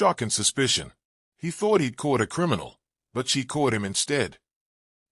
shock and suspicion. He thought he'd caught a criminal, but she caught him instead.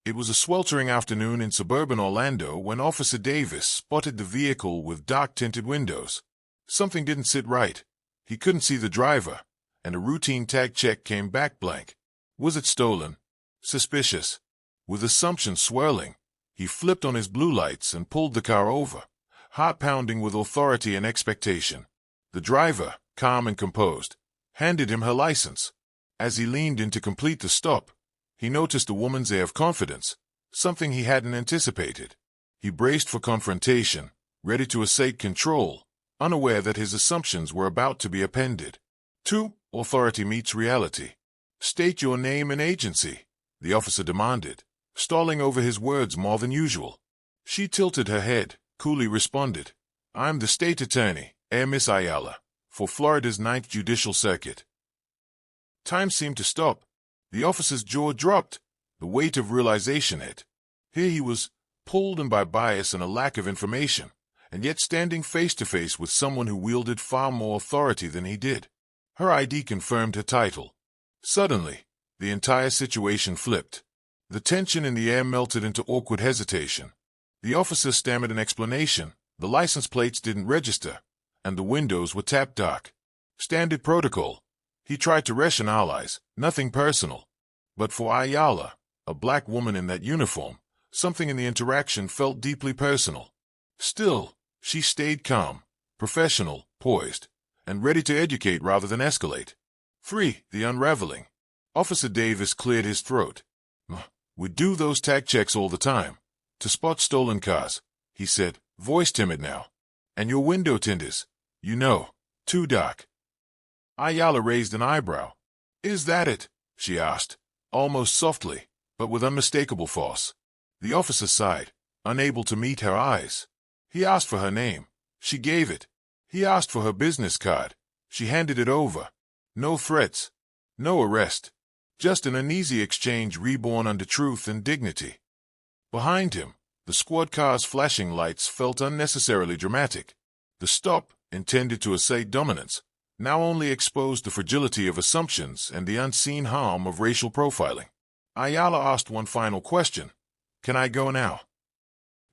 It was a sweltering afternoon in suburban Orlando when Officer Davis spotted the vehicle with dark-tinted windows. Something didn't sit right. He couldn't see the driver, and a routine tag check came back blank. Was it stolen? Suspicious. With assumptions swirling, he flipped on his blue lights and pulled the car over, heart pounding with authority and expectation. The driver, calm and composed, handed him her license. As he leaned in to complete the stop, he noticed a woman's air of confidence, something he hadn't anticipated. He braced for confrontation, ready to assert control, unaware that his assumptions were about to be appended. 2. Authority meets reality. State your name and agency, the officer demanded, stalling over his words more than usual. She tilted her head, coolly responded, I'm the state attorney, Miss Ayala, for Florida's 9th Judicial Circuit. Time seemed to stop. The officer's jaw dropped. The weight of realization hit. Here he was, pulled in by bias and a lack of information, and yet standing face to face with someone who wielded far more authority than he did. Her ID confirmed her title. Suddenly, the entire situation flipped. The tension in the air melted into awkward hesitation. The officer stammered an explanation. The license plates didn't register, and the windows were tapped dark. Standard protocol. He tried to rationalize, nothing personal. But for Ayala, a black woman in that uniform, something in the interaction felt deeply personal. Still, she stayed calm, professional, poised, and ready to educate rather than escalate. 3. The unraveling. Officer Davis cleared his throat. We do those tag checks all the time, to spot stolen cars, he said, voice timid now. And your window tint you know, too dark. Ayala raised an eyebrow. Is that it? She asked, almost softly, but with unmistakable force. The officer sighed, unable to meet her eyes. He asked for her name. She gave it. He asked for her business card. She handed it over. No threats. No arrest. Just an uneasy exchange reborn under truth and dignity. Behind him, the squad car's flashing lights felt unnecessarily dramatic. The stop, intended to assert dominance, now only exposed the fragility of assumptions and the unseen harm of racial profiling. Ayala asked one final question. Can I go now?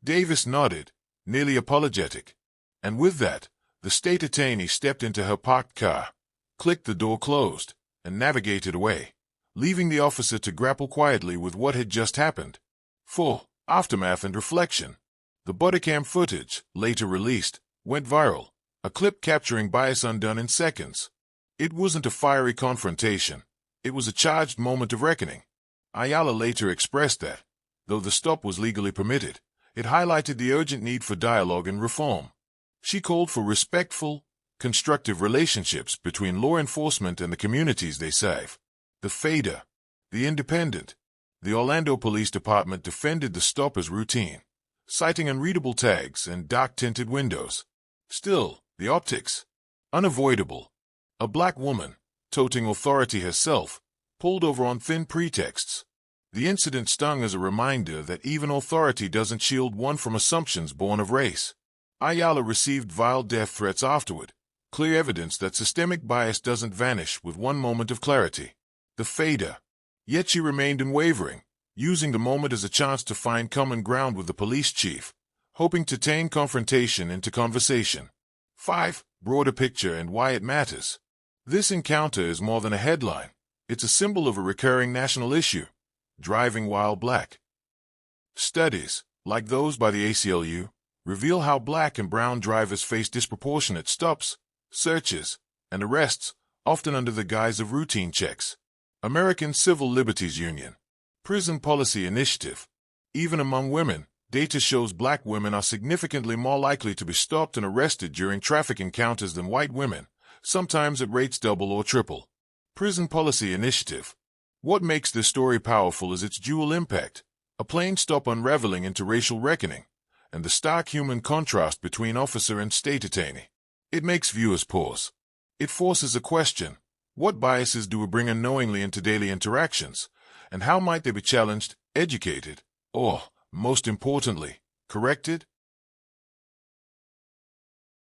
Davis nodded, nearly apologetic. And with that, the state attorney stepped into her parked car, clicked the door closed, and navigated away, leaving the officer to grapple quietly with what had just happened. 4. Aftermath and reflection. The bodycam footage, later released, went viral. A clip capturing bias undone in seconds. It wasn't a fiery confrontation. It was a charged moment of reckoning. Ayala later expressed that, though the stop was legally permitted, it highlighted the urgent need for dialogue and reform. She called for respectful, constructive relationships between law enforcement and the communities they serve. The fader, the independent, the Orlando Police Department defended the stop as routine, citing unreadable tags and dark-tinted windows. Still, the optics. Unavoidable. A black woman, toting authority herself, pulled over on thin pretexts. The incident stung as a reminder that even authority doesn't shield one from assumptions born of race. Ayala received vile death threats afterward, clear evidence that systemic bias doesn't vanish with one moment of clarity. The fader. Yet she remained unwavering, using the moment as a chance to find common ground with the police chief, hoping to turn confrontation into conversation. 5. Broader picture and why it matters. This encounter is more than a headline. It's a symbol of a recurring national issue, driving while black. Studies, like those by the ACLU, reveal how black and brown drivers face disproportionate stops, searches, and arrests, often under the guise of routine checks. American Civil Liberties Union. Prison Policy Initiative. Even among women, data shows black women are significantly more likely to be stopped and arrested during traffic encounters than white women, sometimes at rates double or triple. Prison Policy Initiative. What makes this story powerful is its dual impact, a plain stop unraveling into racial reckoning, and the stark human contrast between officer and state attorney. It makes viewers pause. It forces a question. What biases do we bring unknowingly into daily interactions, and how might they be challenged, educated, or, most importantly, corrected?